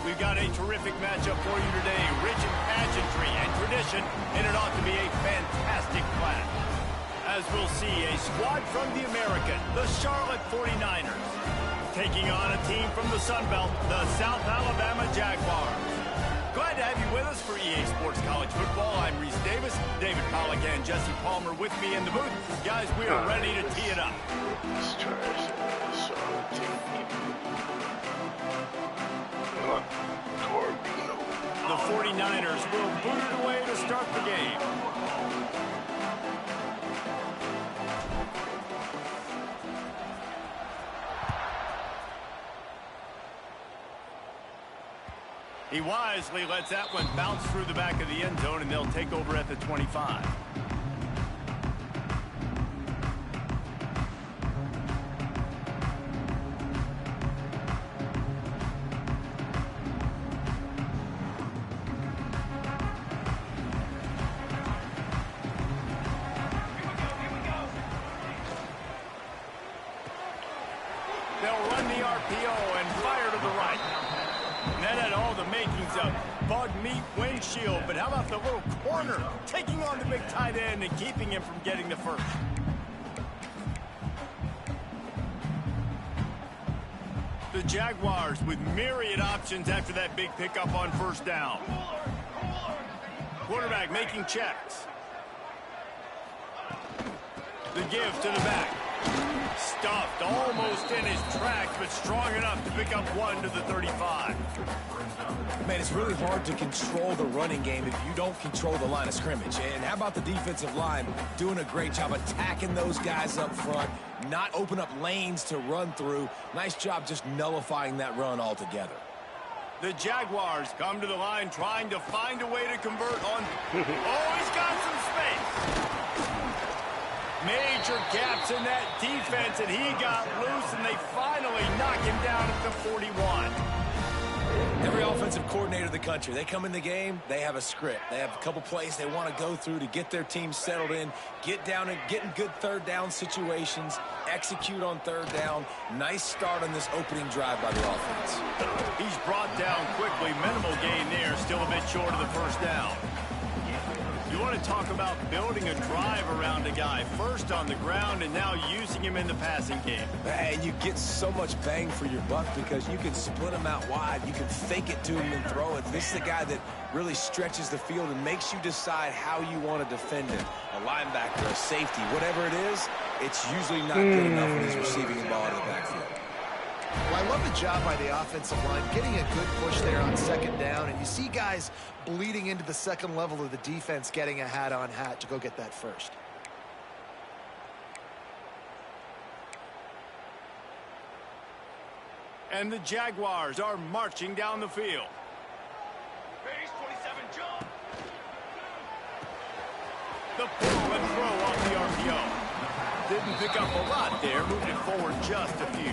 we've got a terrific matchup for you today. Rich in pageantry and tradition, and it ought to be a fantastic clash. As we'll see, a squad from the American, the Charlotte 49ers, taking on a team from the Sun Belt, the South Alabama Jaguars. Glad to have you with us for EA Sports College Football. I'm Reese Davis, David Pollack, and Jesse Palmer with me in the booth. Guys, we are ready to tee it up. The 49ers will boot it away to start the game. He wisely lets that one bounce through the back of the end zone, and they'll take over at the 25. They'll run the RPO and fire to the right. And that had all the makings of bug meat windshield, but how about the little corner taking on the big tight end and keeping him from getting the first? The Jaguars with myriad options after that big pickup on first down. Quarterback making checks. The give to the back. Stuffed almost in his tracks, but strong enough to pick up one to the 35. Man, it's really hard to control the running game if you don't control the line of scrimmage. And how about the defensive line doing a great job attacking those guys up front, not open up lanes to run through. Nice job just nullifying that run altogether. The Jaguars come to the line trying to find a way to convert on. Oh, he's got some space. Major gaps in that defense, and he got loose, and they finally knock him down at the 41. Every offensive coordinator in the country, they come in the game, they have a script. They have a couple plays they want to go through to get their team settled in, get down and get in good third down situations, execute on third down. Nice start on this opening drive by the offense. He's brought down quickly. Minimal gain there, still a bit short of the first down. You want to talk about building a drive around a guy, first on the ground and now using him in the passing game. And you get so much bang for your buck because you can split him out wide. You can fake it to him and throw it. This is a guy that really stretches the field and makes you decide how you want to defend him. A linebacker, a safety, whatever it is, it's usually not good enough when he's receiving the ball in the backfield. Well, I love the job by the offensive line, getting a good push there on second down, and you see guys bleeding into the second level of the defense getting a hat-on hat to go get that first. And the Jaguars are marching down the field. Base 27 jump. The pull and throw off the RPO. Didn't pick up a lot there, moving it forward just a few.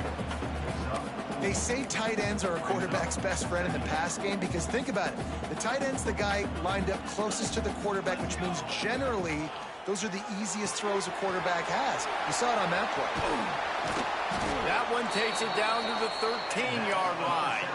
They say tight ends are a quarterback's best friend in the pass game because think about it. The tight end's the guy lined up closest to the quarterback, which means generally those are the easiest throws a quarterback has. You saw it on that play. That one takes it down to the 13-yard line.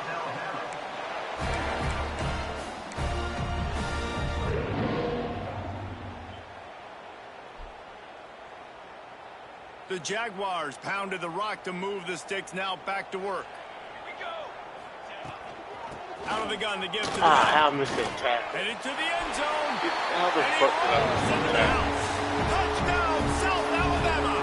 The Jaguars pounded the rock to move the sticks, now back to work. Out of the gun to give to the I missed that tackle. headed to the end zone. How the And he fuck did I rolls miss into the that? house. Touchdown, South Alabama.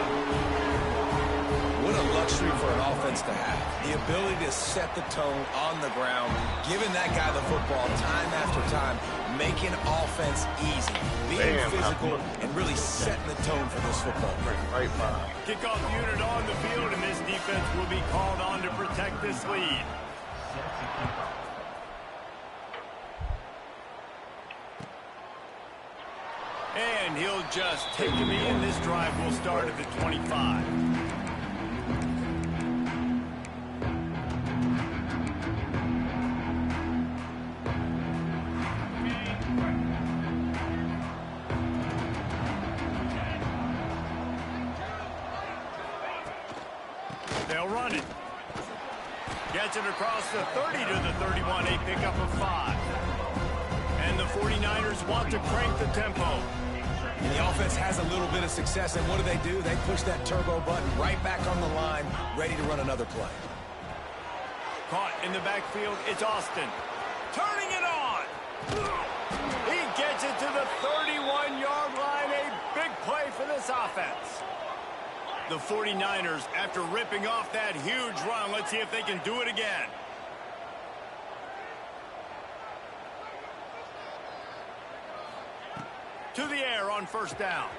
What a luxury for an offense to have. The ability to set the tone on the ground, giving that guy the football time after time, making offense easy, being physical, and really setting the tone for this football game. Right by. Kickoff unit on the field, and this defense will be called on to protect this lead. And he'll just take him in. This drive will start at the 25. They'll run it. Gets Gets it across the 30 to the 31, a pickup of 5. And the 49ers want to crank the tempo. And the offense has a little bit of success, and what do? They push that turbo button right back on the line, ready to run another play. Caught in the backfield, it's Austin. Turning it on! He gets it to the 31-yard line, a big play for this offense. The 49ers, after ripping off that huge run, let's see if they can do it again. To the air on first down.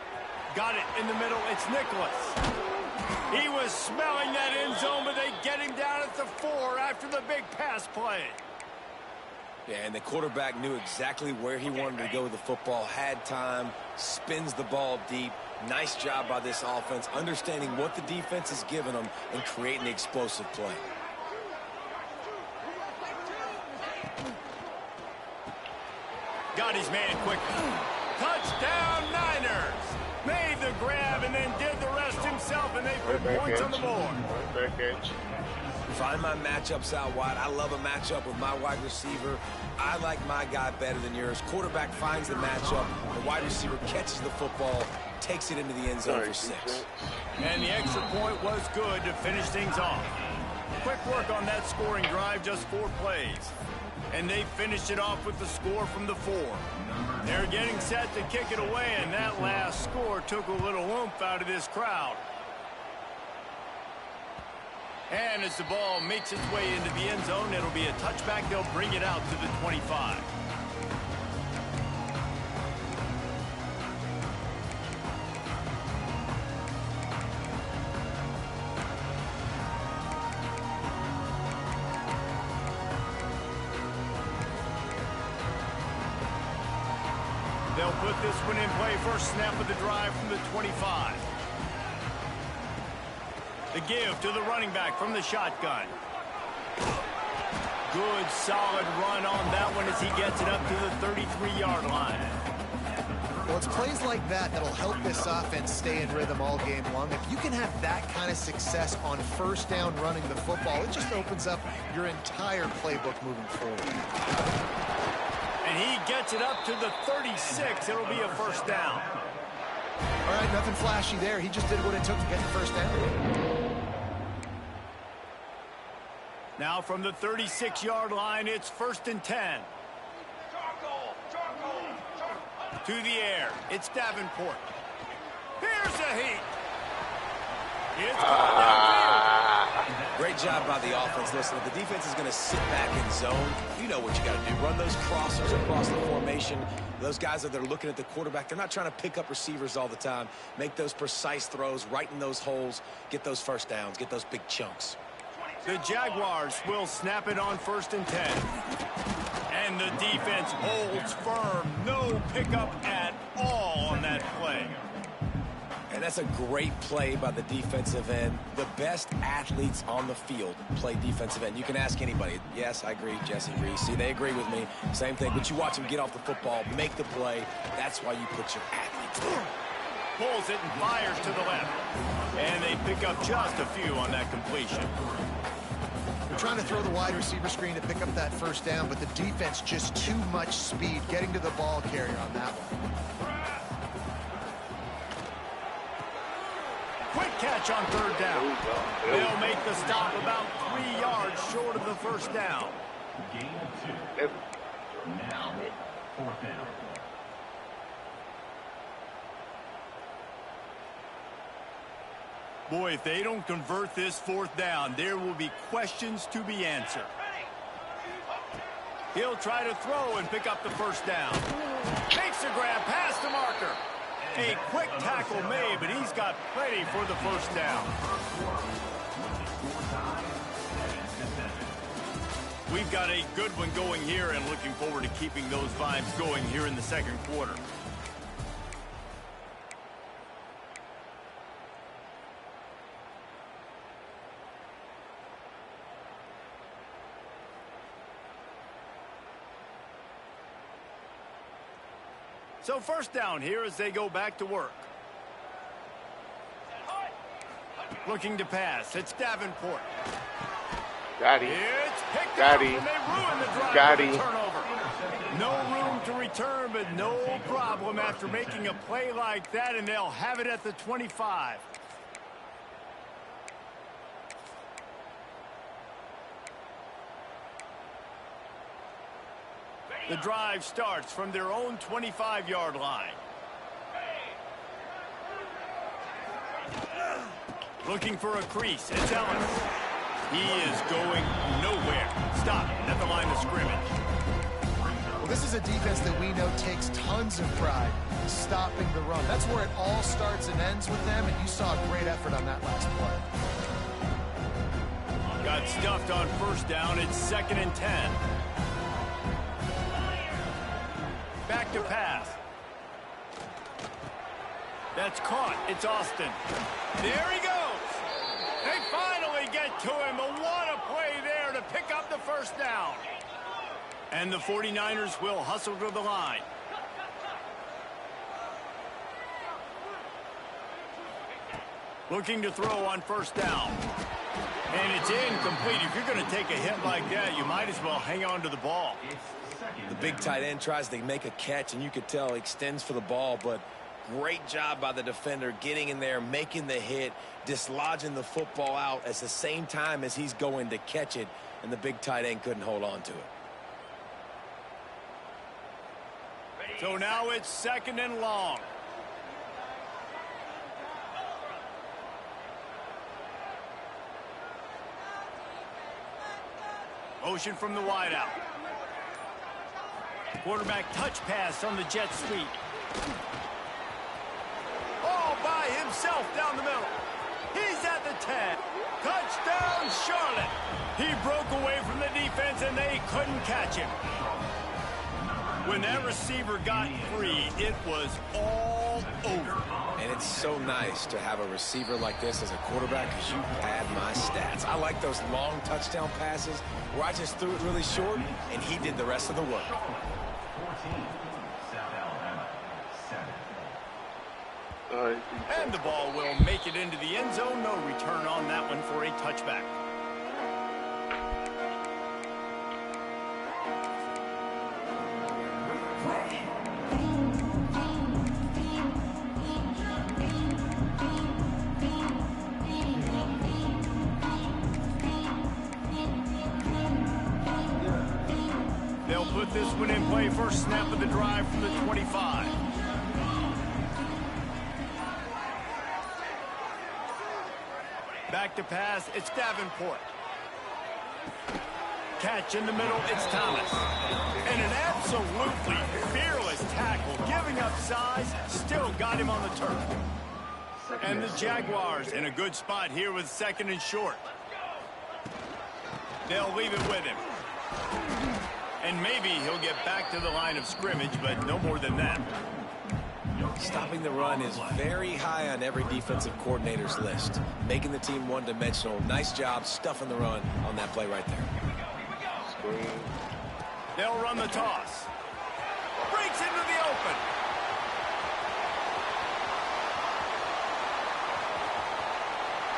Got it in the middle, it's Nicholas. He was smelling that end zone, but they get him down at the 4 after the big pass play. Yeah, and the quarterback knew exactly where he wanted to go with the football, had time, spins the ball deep. Nice job by this offense, understanding what the defense is giving them and creating the explosive play. Got his man quickly. Touchdown, Niners! Made the grab and then did the rest himself, and they put points on the board. Find my matchups out wide. I love a matchup with my wide receiver. I like my guy better than yours. Quarterback finds the matchup. The wide receiver catches the football, takes it into the end zone for 6. And the extra point was good to finish things off. Quick work on that scoring drive, just 4 plays. And they finished it off with the score from the 4. They're getting set to kick it away, and that last score took a little oomph out of this crowd. And as the ball makes its way into the end zone, it'll be a touchback. They'll bring it out to the 25. They'll put this one in play. First snap of the drive from the 25. The give to the running back from the shotgun. Good, solid run on that one as he gets it up to the 33-yard line. Well, it's plays like that that'll help this offense stay in rhythm all game long. If you can have that kind of success on first down running the football, it just opens up your entire playbook moving forward. And he gets it up to the 36. It'll be a first down. All right, nothing flashy there. He just did what it took to get the first down. Now from the 36-yard line, it's 1st and 10. To the air, it's Davenport. Here's the heat. It's caught downfield. Great job by the offense. Listen, if the defense is going to sit back in zone, you know what you got to do. Run those crossers across the formation. Those guys that are looking at the quarterback, they're not trying to pick up receivers all the time. Make those precise throws, right in those holes, get those first downs, get those big chunks. The Jaguars will snap it on 1st and 10. And the defense holds firm. No pickup at all on that play. And that's a great play by the defensive end. The best athletes on the field play defensive end. You can ask anybody. Yes, I agree. Jesse agrees. See, they agree with me. Same thing. But you watch them get off the football, make the play. That's why you put your athletes there. Pulls it and fires to the left. And they pick up just a few on that completion. They're trying to throw the wide receiver screen to pick up that first down, but the defense just too much speed getting to the ball carrier on that one. Quick catch on 3rd down. They'll make the stop about 3 yards short of the first down. Gain of 2. Now, 4th down. Boy, if they don't convert this 4th down, there will be questions to be answered. He'll try to throw and pick up the first down. Makes the grab past the marker. A quick tackle made, but he's got plenty for the first down. We've got a good one going here and looking forward to keeping those vibes going here in the 2nd quarter. So 1st down here as they go back to work. Looking to pass. It's Davenport. Got him. It's picked Got up, him. and they ruin the drive Got with a him. turnover. No room to return, but no problem after making a play like that, and they'll have it at the 25. The drive starts from their own 25-yard line. Looking for a crease. It's Ellis. He is going nowhere. Stop at the line of scrimmage. Well, this is a defense that we know takes tons of pride stopping the run. That's where it all starts and ends with them, and you saw a great effort on that last play. Got stuffed on first down. It's 2nd and 10. Back to pass. That's caught. It's Austin. There he goes. They finally get to him. But what a play there to pick up the first down. And the 49ers will hustle to the line. Looking to throw on first down. And it's incomplete. If you're going to take a hit like that, you might as well hang on to the ball. The big tight end tries to make a catch, and you could tell he extends for the ball, but great job by the defender getting in there, making the hit, dislodging the football out at the same time as he's going to catch it, and the big tight end couldn't hold on to it. So now it's 2nd and long. Motion from the wideout. Quarterback touch pass on the jet sweep. All by himself down the middle. He's at the 10. Touchdown, Charlotte. He broke away from the defense, and they couldn't catch him. When that receiver got free, it was all over. And it's so nice to have a receiver like this as a quarterback because you pad my stats. I like those long touchdown passes where I just threw it really short, and he did the rest of the work. And the ball will make it into the end zone. No return on that one for a touchback. They'll put this one in play. First snap of the drive from the 25. Back to pass, it's Davenport. Catch in the middle, it's Thomas. And an absolutely fearless tackle, giving up size, still got him on the turf. And the Jaguars in a good spot here with 2nd and short. They'll leave it with him. And maybe he'll get back to the line of scrimmage, but no more than that. Stopping the run is very high on every defensive coordinator's list. Making the team one-dimensional. Nice job stuffing the run on that play right there. They'll run the toss. Breaks into the open.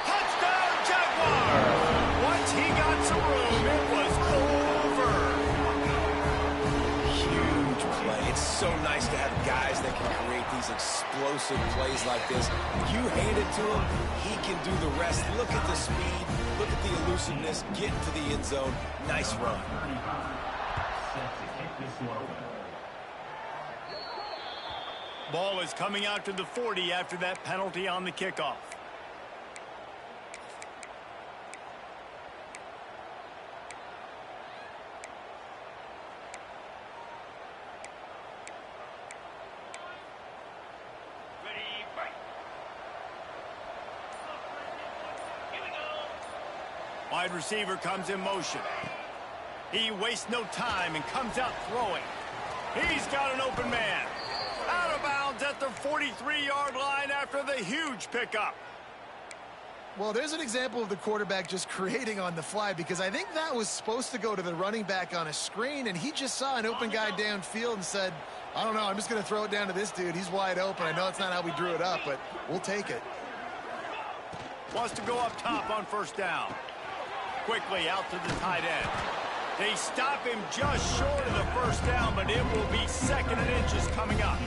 Touchdown, Jaguars! Once he got some room, it was over. Huge play. It's so nice to have guys that can create these explosive plays like this. You hand it to him, he can do the rest. Look at the speed. Look at the elusiveness. Get into the end zone. Nice run. Ball is coming out to the 40 after that penalty on the kickoff. Wide receiver comes in motion. He wastes no time and comes out throwing. He's got an open man. Out of bounds at the 43-yard line after the huge pickup. Well, there's an example of the quarterback just creating on the fly, because I think that was supposed to go to the running back on a screen, and he just saw an open guy downfield and said, I don't know, I'm just going to throw it down to this dude. He's wide open. I know it's not how we drew it up, but we'll take it. Wants to go up top on first down. quickly out to the tight end. They stop him just short of the first down, but it will be 2nd and inches coming up.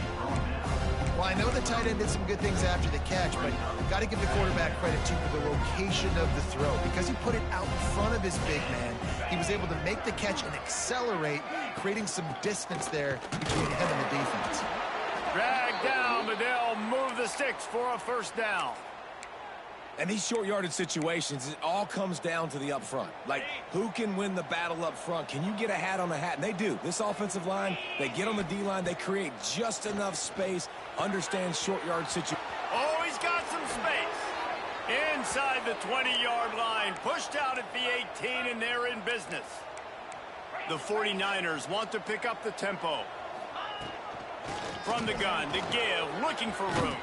Well, I know the tight end did some good things after the catch, but got to give the quarterback credit, too, for the location of the throw. Because he put it out in front of his big man, he was able to make the catch and accelerate, creating some distance there between him and the defense. Dragged down, but they'll move the sticks for a first down. And these short yardage situations, it all comes down to the up front. Like, who can win the battle up front? Can you get a hat on a hat? And they do. This offensive line, they get on the D-line, they create just enough space, understand short yard situations. Oh, he's got some space. Inside the 20-yard line, pushed out at the 18, and they're in business. The 49ers want to pick up the tempo. From the gun, to give, looking for room.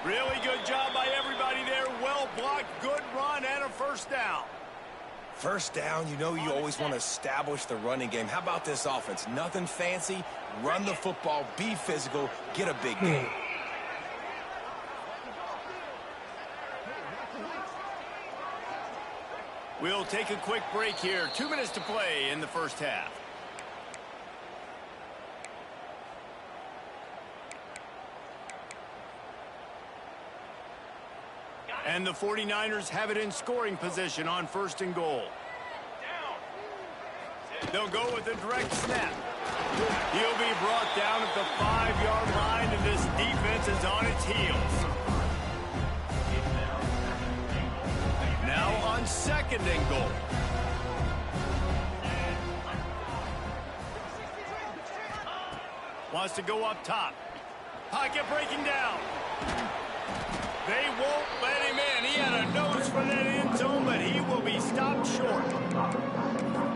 Really good job by everybody there. Well blocked, good run, and a first down. First down, you know you always want to establish the running game. How about this offense? Nothing fancy. Run the football, be physical, get a big gain. We'll take a quick break here. 2 minutes to play in the first half. And the 49ers have it in scoring position on 1st and goal. They'll go with a direct snap. He'll be brought down at the 5-yard line, and this defense is on its heels. Now on 2nd and goal. Wants to go up top. Pocket breaking down. They won't let him in. He had a nose for that end zone, but he will be stopped short.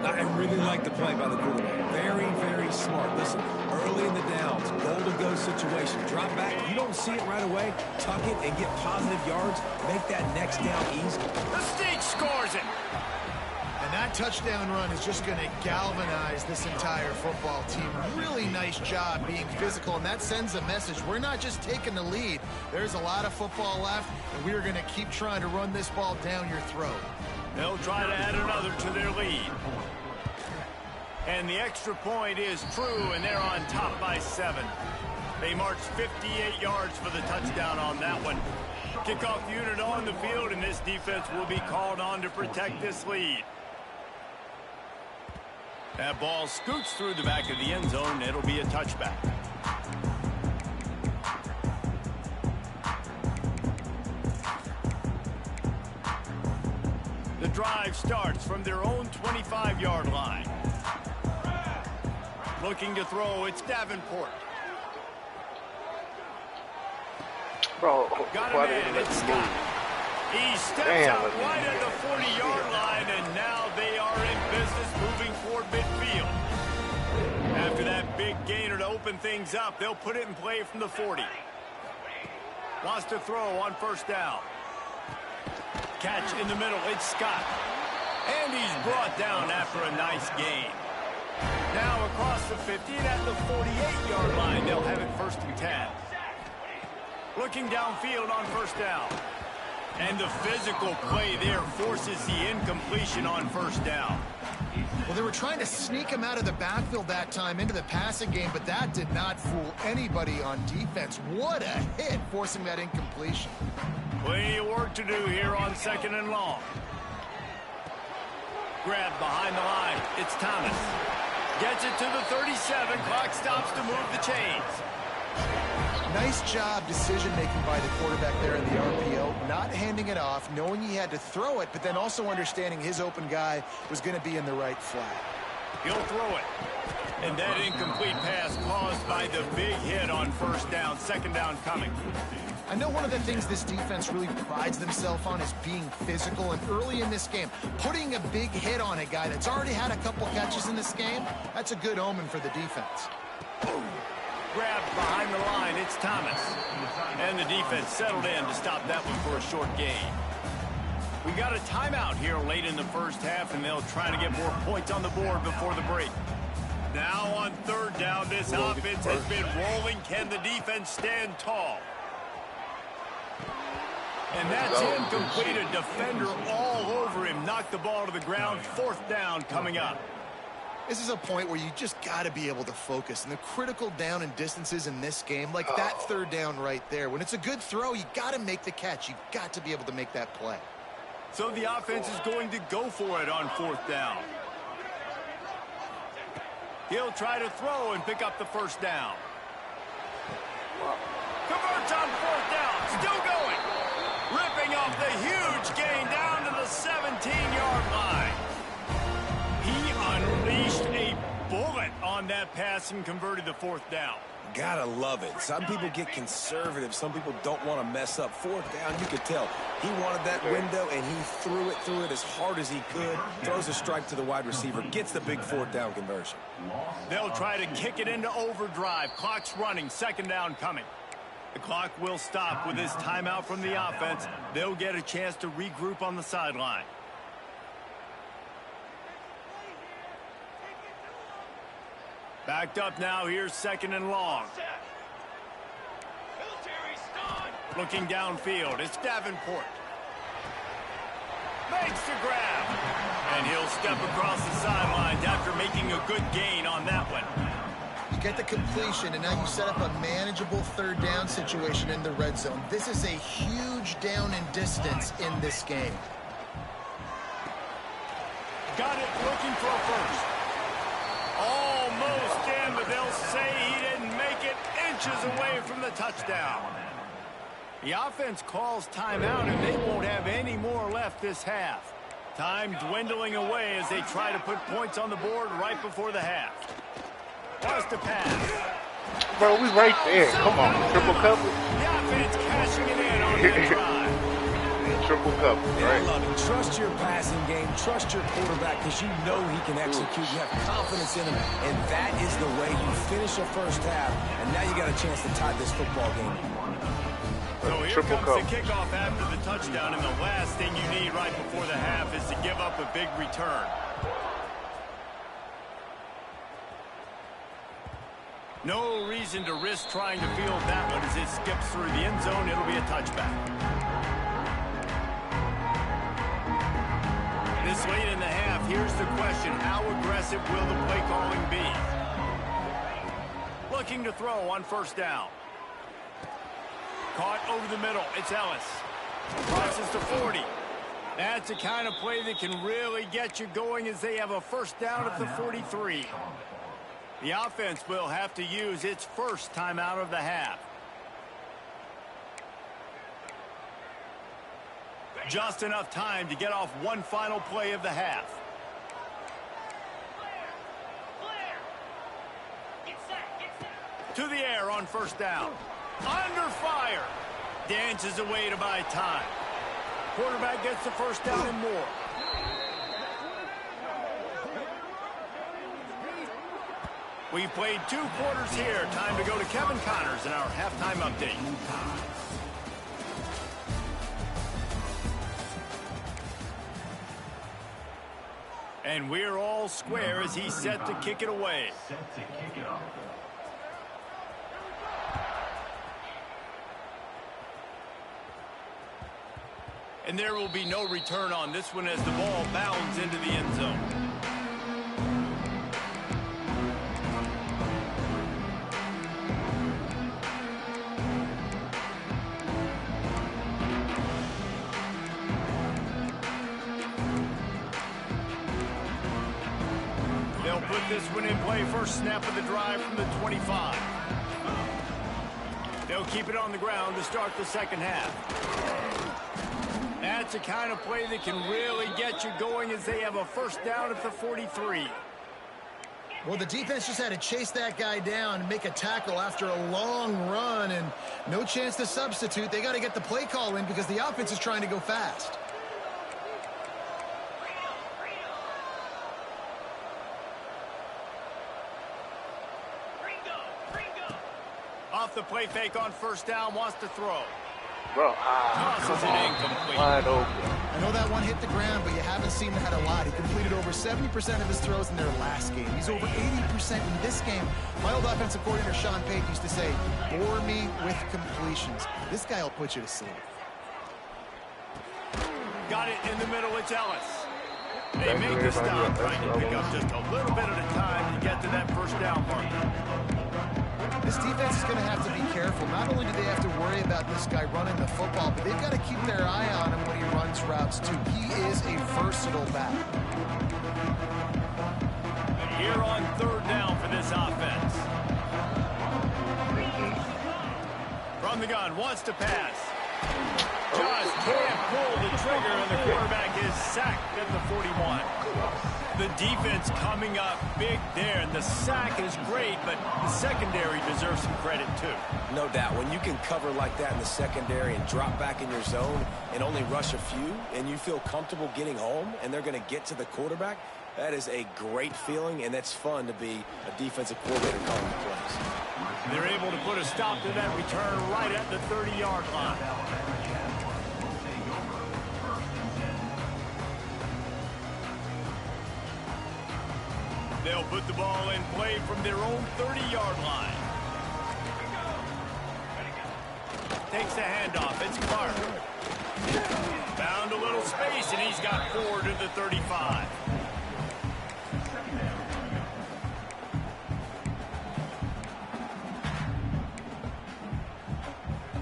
I really like the play by the quarterback. Very, very smart. Listen, early in the downs, goal-to-go situation. Drop back. You don't see it right away. Tuck it and get positive yards. Make that next down easy. The State scores it. And that touchdown run is just going to galvanize this entire football team. Really nice job being physical, and that sends a message. We're not just taking the lead. There's a lot of football left, and we are going to keep trying to run this ball down your throat. They'll try to add another to their lead. And the extra point is true, and they're on top by 7. They marched 58 yards for the touchdown on that one. Kickoff unit on the field, and this defense will be called on to protect this lead. That ball scoots through the back of the end zone. It'll be a touchback. The drive starts from their own 25-yard line. Looking to throw, it's Davenport. Bro, Got why him didn't in, let it's me Scott. move? He steps Damn, out let me right at move. the 40-yard line, and now they are in business moving toward midfield. After that big gainer to open things up, they'll put it in play from the 40. Wants to throw on 1st down. Catch in the middle, it's Scott. And he's brought down after a nice gain. Now across the 50 and at the 48-yard line, they'll have it 1st and 10. Looking downfield on 1st down. And the physical play there forces the incompletion on 1st down. Well, they were trying to sneak him out of the backfield that time into the passing game, but that did not fool anybody on defense. What a hit, forcing that incompletion. Plenty of work to do here on 2nd and long. Grab behind the line. It's Thomas. Gets it to the 37. Clock stops to move the chains. Nice job decision-making by the quarterback there in the RPO, not handing it off, knowing he had to throw it, but then also understanding his open guy was going to be in the right flat. He'll throw it. And that incomplete pass caused by the big hit on 1st down. 2nd down coming. I know one of the things this defense really prides themselves on is being physical, and early in this game, putting a big hit on a guy that's already had a couple catches in this game, that's a good omen for the defense. Grabbed behind the line, it's Thomas. And the defense settled in to stop that one for a short gain. We got a timeout here late in the first half, and they'll try to get more points on the board before the break. Now on 3rd down, this offense has been rolling. Can the defense stand tall? And that's him complete. A defender all over him. Knocked the ball to the ground. 4th down coming up. This is a point where you just got to be able to focus. And the critical down and distances in this game, like that 3rd down right there, when it's a good throw, you got to make the catch. You got to be able to make that play. So the offense is going to go for it on 4th down. He'll try to throw and pick up the 1st down. Converts on 4th down. Still going. Ripping off the huge gain down to the 17-yard line. He unleashed a bullet on that pass and converted the 4th down. Gotta love it. Some people get conservative. Some people don't want to mess up. 4th down, you could tell. He wanted that window, and he threw it as hard as he could. Throws a strike to the wide receiver. Gets the big 4th down conversion. They'll try to kick it into overdrive. Clock's running. 2nd down coming. The clock will stop with this timeout from the offense. They'll get a chance to regroup on the sideline. Backed up now. Here's 2nd and long. Looking downfield. It's Davenport. Makes the grab. And he'll step across the sidelines after making a good gain on that one. You get the completion, and now you set up a manageable 3rd down situation in the red zone. This is a huge down in distance in this game. Got it, looking for a 1st. Almost in, but they'll say he didn't make it, inches away from the touchdown. The offense calls timeout, and they won't have any more left this half. Time dwindling away as they try to put points on the board right before the half. Wants to pass. Bro, we right there. Come on, triple cover. The offense cashing it in on that drive. Triple cover, right? I love it. Trust your passing game. Trust your quarterback because you know he can execute. You have confidence in him, and that is the way you finish a 1st half, and now you got a chance to tie this football game. So here comes the kickoff after the touchdown, and the last thing you need right before the half is to give up a big return. No reason to risk trying to field that one as it skips through the end zone. It'll be a touchback. This late in the half, here's the question. How aggressive will the play calling be? Looking to throw on 1st down. Caught over the middle. It's Ellis. Crosses to 40. That's the kind of play that can really get you going as they have a 1st down at the 43. The offense will have to use its 1st timeout of the half. Just enough time to get off one final play of the half. To the air on 1st down. Under fire. Dances away to buy time. Quarterback gets the 1st down and more. We played 2 quarters here. Time to go to Kevin Connors in our halftime update. And we're all square as he's set to kick it away. And there will be no return on this one as the ball bounds into the end zone. They'll put this one in play. First snap of the drive from the 25. They'll keep it on the ground to start the 2nd half. That's the kind of play that can really get you going as they have a 1st down at the 43. Well, the defense just had to chase that guy down and make a tackle after a long run, and no chance to substitute. They got to get the play call in because the offense is trying to go fast. Off the play fake on 1st down, wants to throw. Bro, Tosses it incomplete. wide open. I know that one hit the ground, but you haven't seen that a lot. He completed over 70% of his throws in their last game. He's over 80% in this game. My old offensive coordinator, Sean Payton, used to say, bore me with completions. This guy will put you to sleep. Got it in the middle. It's Ellis. They make the stop, trying to pick up just a little bit at a time to get to that first down mark. This defense is going to have to be careful. Not only do they have to worry about this guy running the football, but they've got to keep their eye on him when he runs routes too. He is a versatile back. And here on third down for this offense. From the gun, wants to pass. Just can't pull the trigger, and the quarterback is sacked at the 41. The defense coming up big there, and the sack is great, but the secondary deserves some credit too. No doubt. When you can cover like that in the secondary and drop back in your zone and only rush a few, and you feel comfortable getting home, and they're going to get to the quarterback, that is a great feeling, and it's fun to be a defensive coordinator calling the plays. They're able to put a stop to that return right at the 30-yard line. They'll put the ball in play from their own 30-yard line. Takes the handoff. It's Clark. Found a little space, and he's got 4 to the 35.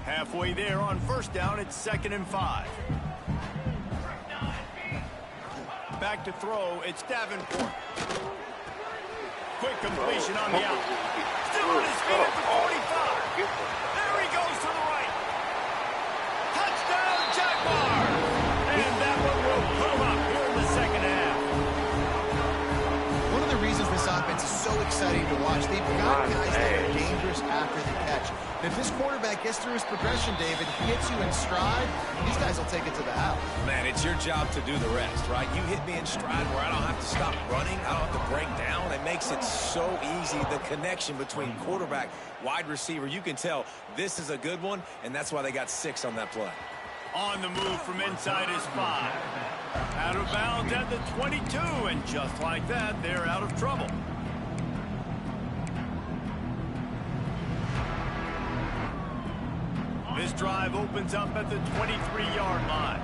Halfway there on first down, it's 2nd and 5. Back to throw, it's Davenport. Quick completion on the out. Still on his feet at the 45. There he goes to the right. Touchdown, Jaguars! And that one will put him up here in the second half. One of the reasons this offense is so exciting to watch, they've got guys that are dangerous after the catch. If this quarterback gets through his progression, David, he hits you in stride, these guys will take it to the house. Man, it's your job to do the rest, right? You hit me in stride where I don't have to stop running. I don't have to break down. It makes it so easy, the connection between quarterback, wide receiver. You can tell this is a good one, and that's why they got 6 on that play. On the move from inside is 5. Out of bounds at the 22, and just like that, they're out of trouble. This drive opens up at the 23-yard line.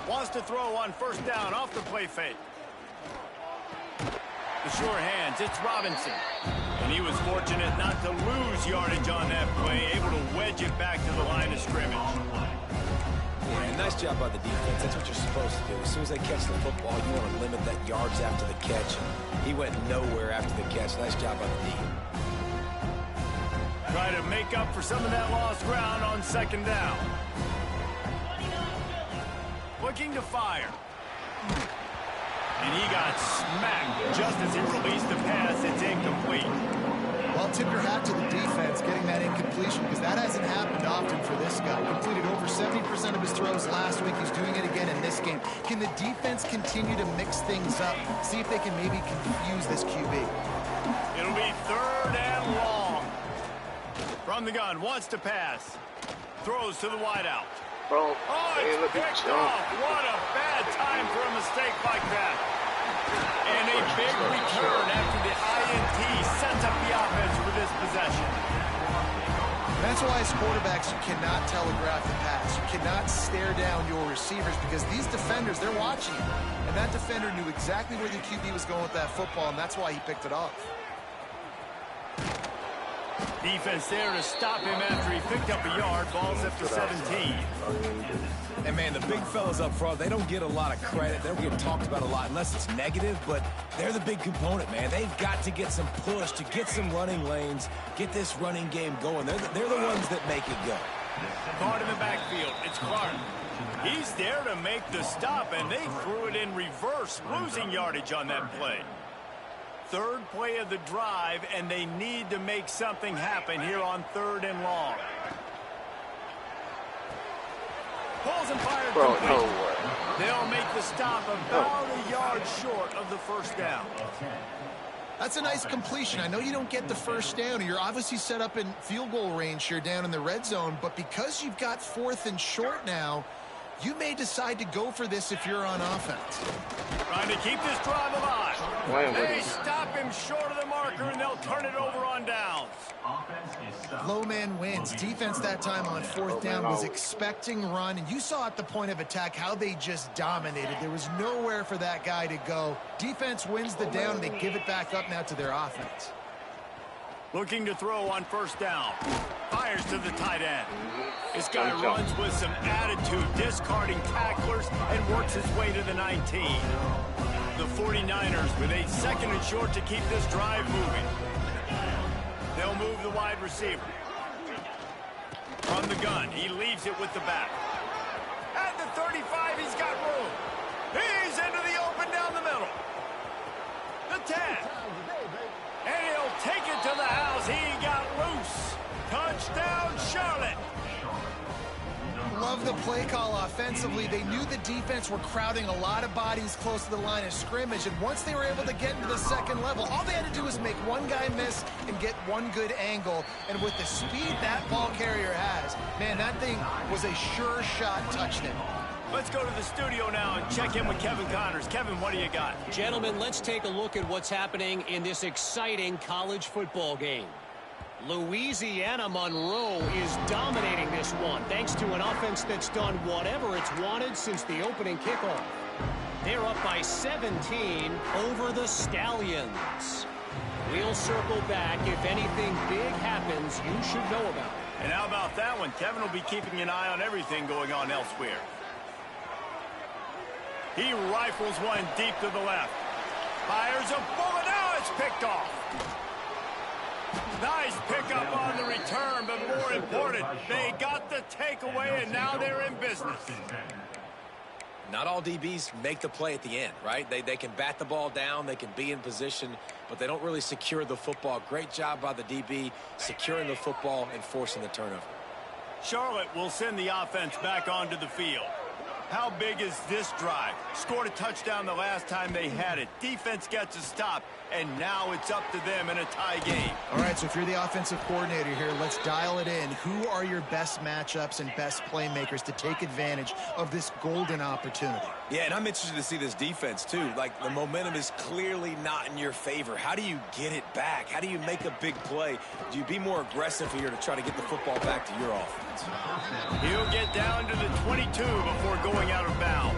Wants to throw on first down off the play fake. The sure hands, it's Robinson. And he was fortunate not to lose yardage on that play, able to wedge it back to the line of scrimmage. Yeah, nice job by the defense. That's what you're supposed to do. As soon as they catch the football, you want to limit that yards after the catch. He went nowhere after the catch. Nice job by the D. Try to make up for some of that lost ground on second down. Looking to fire. And he got smacked just as he released the pass. It's incomplete. Well, tip your hat to the defense getting that incompletion, because that hasn't happened often for this guy. Completed over 70% of his throws last week. He's doing it again in this game. Can the defense continue to mix things up? See if they can maybe confuse this QB. It'll be 3rd and long. From the gun, wants to pass. Throws to the wideout. Bro, Oh, hey, it's look at picked jump. off. What a bad time for a mistake like that. And a big return after the INT sets up the offense for this possession. That's why as quarterbacks, you cannot telegraph the pass. You cannot stare down your receivers, because these defenders, they're watching you. And that defender knew exactly where the QB was going with that football, and that's why he picked it off. Defense there to stop him after he picked up a yard. Ball's up to 17. And, man, the big fellas up front, they don't get a lot of credit. They don't get talked about a lot unless it's negative, but they're the big component, man. They've got to get some push to get some running lanes, get this running game going. They're the ones that make it go. Caught in the backfield. It's Clark. He's there to make the stop, and they threw it in reverse, losing yardage on that play. 3rd play of the drive, and they need to make something happen here on 3rd and long. Pulls and fires. Bro, no way. They'll make the stop about a yard short of the first down. That's a nice completion. I know you don't get the first down. You're obviously set up in field goal range here down in the red zone, but because you've got 4th and short now, you may decide to go for this if you're on offense. Trying to keep this drive alive. playing with They him. stop him short of the marker, and they'll turn it over on downs. Low man wins. Defense that time on fourth down was expecting run, and you saw at the point of attack how they just dominated. There was nowhere for that guy to go. Defense wins the down, and they give it back up now to their offense. Looking to throw on first down. Fires to the tight end. This guy runs with some attitude, discarding tacklers, and works his way to the 19. The 49ers with a 2nd and short to keep this drive moving. They'll move the wide receiver. From the gun, he leaves it with the back. At the 35, he's got room. He's into the open down the middle. The 10. And he'll take it to the house. He got loose. Touchdown, Charlotte. Love the play call offensively. They knew the defense were crowding a lot of bodies close to the line of scrimmage, and once they were able to get into the second level, all they had to do was make one guy miss and get one good angle. And with the speed that ball carrier has, man, that thing was a sure shot touchdown. Let's go to the studio now and check in with Kevin Connors. Kevin, what do you got? Gentlemen, let's take a look at what's happening in this exciting college football game. Louisiana Monroe is dominating this one, thanks to an offense that's done whatever it's wanted since the opening kickoff. They're up by 17 over the Stallions. We'll circle back. If anything big happens, you should know about it. And how about that one? Kevin will be keeping an eye on everything going on elsewhere. He rifles one deep to the left. Fires a bullet. Now it's picked off. Nice pickup on the return, but more important, they got the takeaway, and now they're in business. Not all DBs make the play at the end, right? They can bat the ball down, they can be in position, but they don't really secure the football. Great job by the DB securing the football and forcing the turnover. Charlotte will send the offense back onto the field. How big is this drive? Scored a touchdown the last time they had it. Defense gets a stop, and now it's up to them in a tie game. All right, so if you're the offensive coordinator here, let's dial it in. Who are your best matchups and best playmakers to take advantage of this golden opportunity? Yeah, and I'm interested to see this defense, too. Like, the momentum is clearly not in your favor. How do you get it back? How do you make a big play? Do you be more aggressive here to try to get the football back to your offense? He'll get down to the 22 before going out of bounds.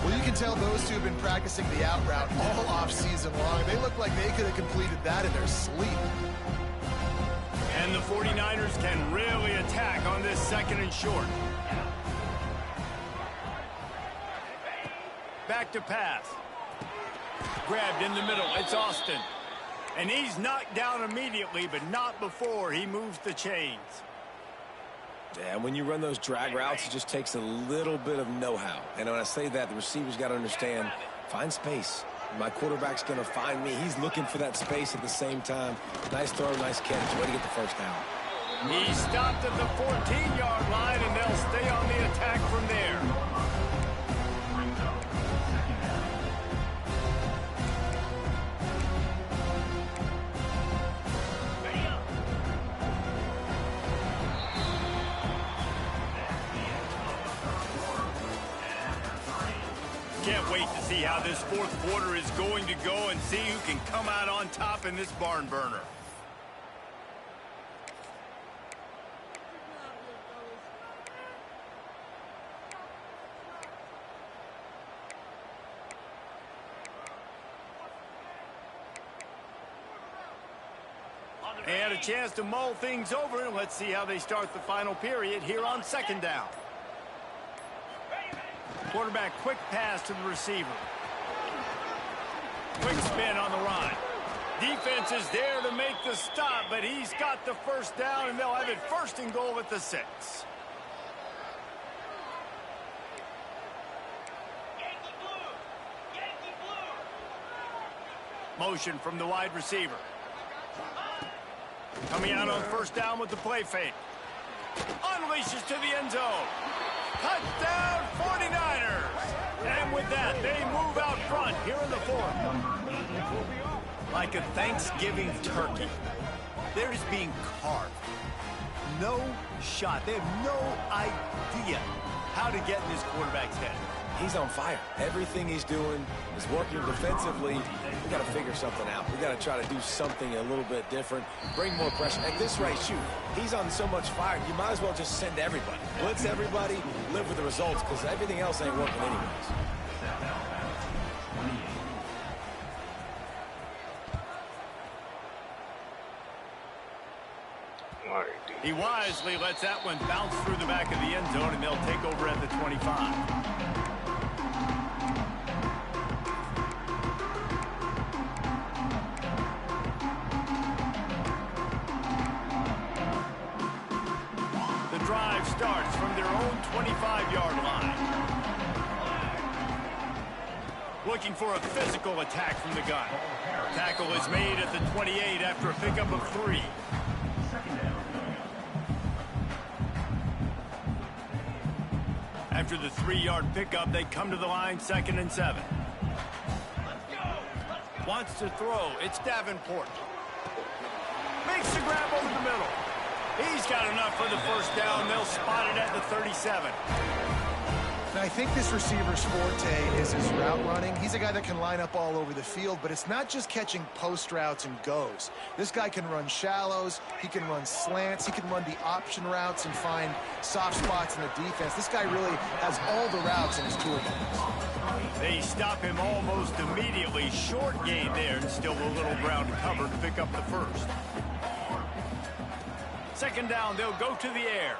Well, you can tell those two have been practicing the out route all off-season long. They look like they could have completed that in their sleep. And the 49ers can really attack on this 2nd and short. Back to pass. Grabbed in the middle. It's Austin. And he's knocked down immediately, but not before he moves the chains. Yeah, when you run those drag routes, it just takes a little bit of know-how. And when I say that, the receiver's got to understand, find space. My quarterback's going to find me. He's looking for that space at the same time. Nice throw, nice catch. Way to get the first down. He stopped at the 14-yard line, and they'll stay on the attack from there. Can't wait to see how this 4th quarter is going to go and see who can come out on top in this barn burner. And a chance to mull things over, and let's see how they start the final period here on 2nd down. Quarterback quick pass to the receiver. Quick spin on the run. Defense is there to make the stop, but he's got the first down, and they'll have it 1st and goal at the 6. Motion from the wide receiver. Coming out on 1st down with the play fake. Unleashes to the end zone. Touchdown 49ers! And with that, they move out front here in the 4th. Like a Thanksgiving turkey, they're just being carved. No shot. They have no idea how to get in this quarterback's head. he's on fire. Everything he's doing is working defensively. We got to figure something out. We got to try to do something a little bit different, bring more pressure. At this rate, shoot, he's on so much fire, you might as well just send everybody. Blitz everybody, live with the results, because everything else ain't working anyways. He wisely lets that one bounce through the back of the end zone, and they'll take over at the 25. The drive starts from their own 25-yard line. Looking for a physical attack from the gun. Tackle is made at the 28 after a pickup of 3. After the 3-yard pickup, they come to the line, 2nd and 7. Wants to throw. It's Davenport. Makes the grab over the middle. He's got enough for the first down. They'll spot it at the 37. Now, I think this receiver's forte is his route running. He's a guy that can line up all over the field, but it's not just catching post routes and goes. This guy can run shallows, he can run slants, he can run the option routes and find soft spots in the defense. This guy really has all the routes in his toolbox. They stop him almost immediately. Short gain there, and still a little ground cover to pick up the first. 2nd down, they'll go to the air.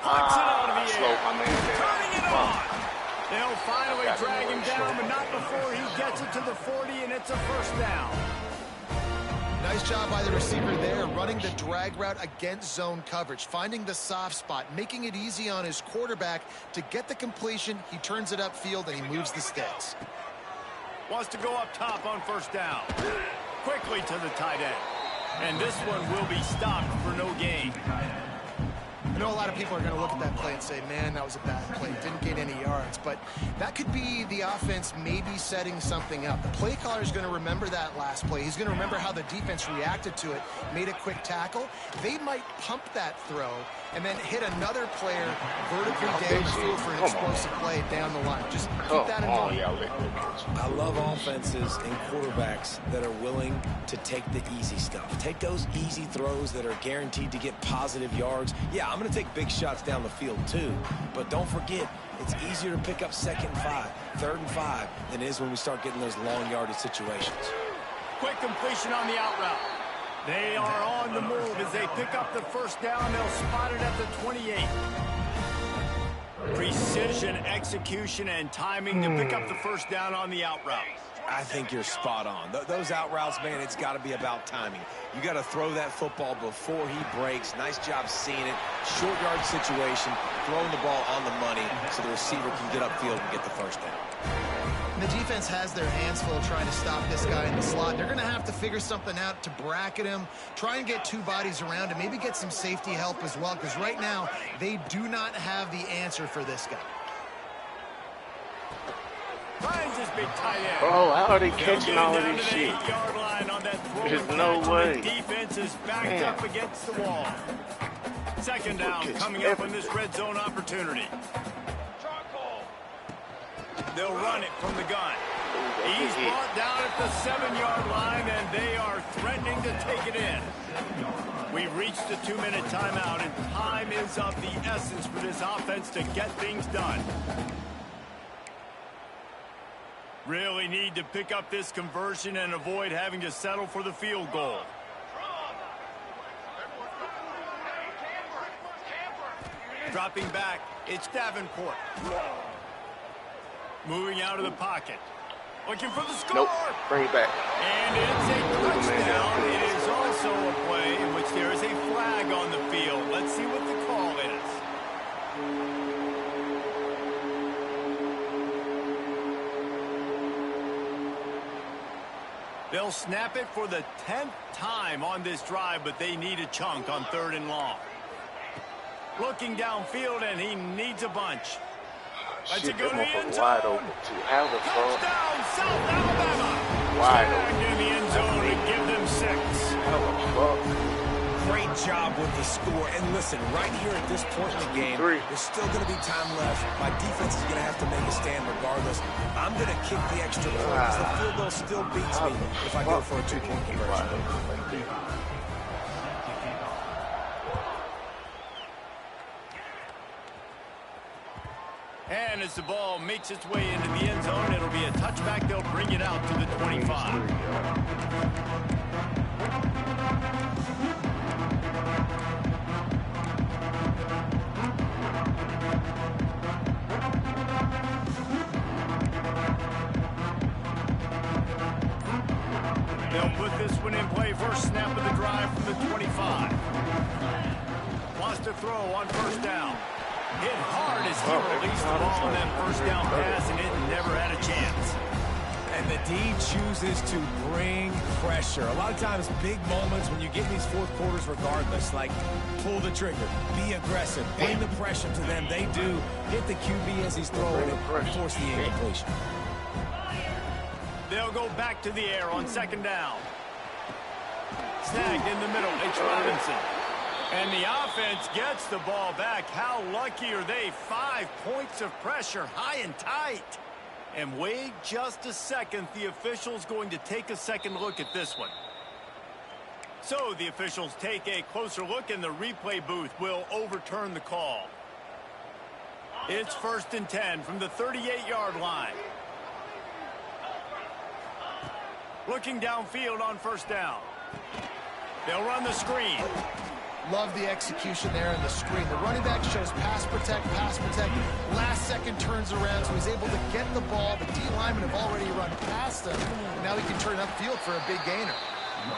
Puts it out of the air. Turning it on. They'll finally drag him down, but not before he gets it to the 40, and it's a first down. Nice job by the receiver there, running the drag route against zone coverage, finding the soft spot, making it easy on his quarterback to get the completion. He turns it upfield, and he moves the sticks. Wants to go up top on first down. Quickly to the tight end. And this one will be stopped for no gain. I know a lot of people are going to look at that play and say, man, that was a bad play. Didn't gain any yards. But that could be the offense maybe setting something up. The play caller is going to remember that last play. He's going to remember how the defense reacted to it, made a quick tackle. They might pump that throw and then hit another player vertically down the field for an explosive play down the line. Just keep that in mind. I love offenses and quarterbacks that are willing to take the easy stuff. Take those easy throws that are guaranteed to get positive yards. Yeah, I'm going to take big shots down the field too, but don't forget, it's easier to pick up 2nd and 5, 3rd and 5 than it is when we start getting those long yardage situations. Quick completion on the out route. They are on the move as they pick up the first down. They'll spot it at the 28. Precision, execution, and timing to pick up the first down on the out route. I think you're spot on. Those out routes, man, it's got to be about timing. You got to throw that football before he breaks. Nice job seeing it. Short yard situation, throwing the ball on the money so the receiver can get upfield and get the first down. And the defense has their hands full trying to stop this guy in the slot. They're going to have to figure something out to bracket him, try and get 2 bodies around him, maybe get some safety help as well, because right now they do not have the answer for this guy. Finds his big tight end. Bro, how are they catching all of this shit? There's no way. The defense is backed up against the wall. 2nd down coming up on this red zone opportunity. They'll run it from the gun. He's brought down at the 7-yard line, and they are threatening to take it in. We've reached the 2-minute timeout, and time is of the essence for this offense to get things done. Really need to pick up this conversion and avoid having to settle for the field goal. Dropping back, it's Davenport. Moving out of the pocket. Looking for the score. Nope. Bring it back. And it's a touchdown. It is also a play in which there is a flag on the field. Let's see what the call is. They'll snap it for the 10th time on this drive, but they need a chunk on 3rd and long. Looking downfield, and he needs a bunch. Shit, that motherfucker wide open too. How the fuck? Touchdown, South Alabama. Wide Back open. in the end zone and give them 6. How the fuck? Great job with the score. And listen, right here at this point in the game, there's still going to be time left. My defense is going to have to make a stand regardless. I'm going to kick the extra point because the field goal still beats me if I go for a 2-point conversion. And as the ball makes its way into the end zone, it'll be a touchback. They'll bring it out to the 25. They'll put this one in play. First snap of the drive from the 25. Lost a throw on first down. Hit hard as he released the ball on that first down pass, and it never had a chance. And the D chooses to bring pressure. A lot of times, big moments when you get in these fourth quarters regardless, like pull the trigger, be aggressive, bring the pressure to them. They do hit the QB as he's throwing it and force the incompletion. They'll go back to the air on second down. Snagged in the middle, H. Robinson. And the offense gets the ball back. How lucky are they? 5 points of pressure, high and tight. And wait just a second. The official's going to take a second look at this one. So the officials take a closer look, and the replay booth will overturn the call. It's 1st and 10 from the 38-yard line. Looking downfield on first down. They'll run the screen. Love the execution there in the screen. The running back shows pass protect, pass protect. Last second turns around, so he's able to get the ball. The D linemen have already run past him. And now he can turn upfield for a big gainer.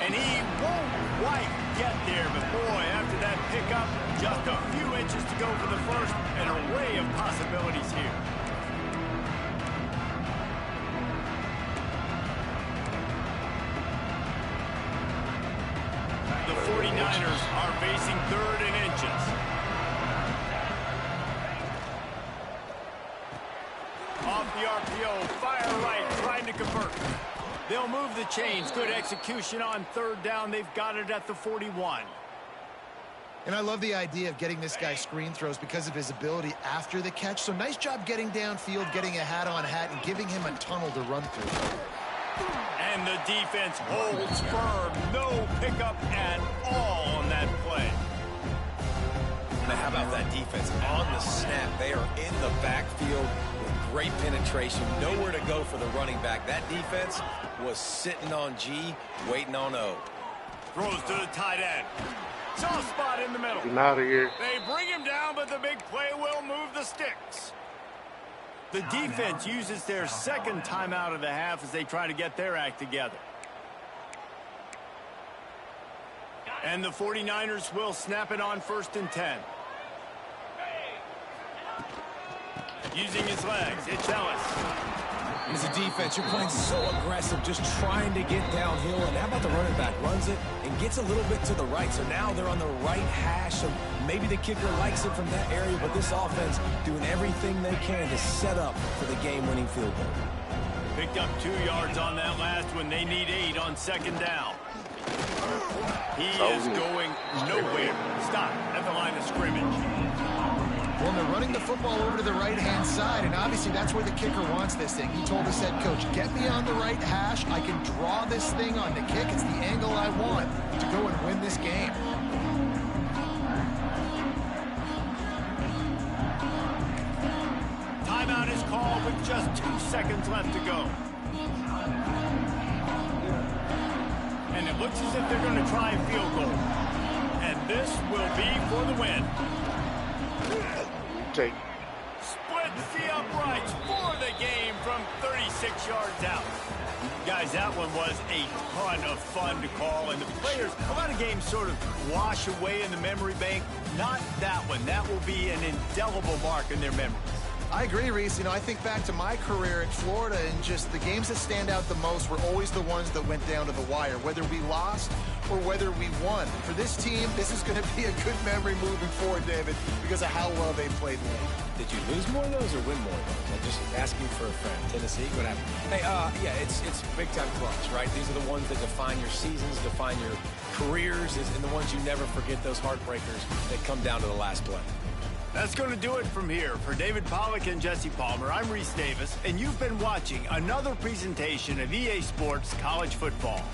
And he won't quite get there, but boy, after that pickup, just a few inches to go for the first. An array of possibilities here. The 49ers are facing 3rd and inches. Off the RPO, fire right, trying to convert. They'll move the chains. Good execution on 3rd down. They've got it at the 41. And I love the idea of getting this guy screen throws because of his ability after the catch. So nice job getting downfield, getting a hat-on-hat, and giving him a tunnel to run through. And the defense holds firm. No pickup at all on that play. Now, how about that defense on the snap? They are in the backfield with great penetration. Nowhere to go for the running back. That defense was sitting on G, waiting on O. Throws to the tight end. Soft spot in the middle. Get out of here. They bring him down, but the big play will move the sticks. The defense uses their second timeout of the half as they try to get their act together. And the 49ers will snap it on 1st and 10. Using his legs, it's Ellis. As a defense, you're playing so aggressive, just trying to get downhill. And how about the running back? Runs it and gets a little bit to the right. So now they're on the right hash. So maybe the kicker likes it from that area, but this offense doing everything they can to set up for the game-winning field goal. Picked up 2 yards on that last one. They need 8 on second down. He is going nowhere. Stop at the line of scrimmage. Well, they're running the football over to the right-hand side, and obviously that's where the kicker wants this thing. He told his head coach, get me on the right hash. I can draw this thing on the kick. It's the angle I want to go and win this game. Timeout is called with just 2 seconds left to go. And it looks as if they're going to try a field goal. And this will be for the win. Splits the uprights for the game from 36 yards out. Guys, that one was a ton of fun to call, and the players, a lot of games sort of wash away in the memory bank. Not that one. That will be an indelible mark in their memory. I agree, Reese. You know, I think back to my career at Florida, and just the games that stand out the most were always the ones that went down to the wire, whether we lost or whether we won. For this team, this is going to be a good memory moving forward, David, because of how well they played late. Did you lose more of those or win more of those? I'm just asking for a friend. Tennessee, what happened? Hey, yeah, it's big-time clutch, right? These are the ones that define your seasons, define your careers, and the ones you never forget, those heartbreakers that come down to the last play. That's going to do it from here. For David Pollack and Jesse Palmer, I'm Reese Davis, and you've been watching another presentation of EA Sports College Football.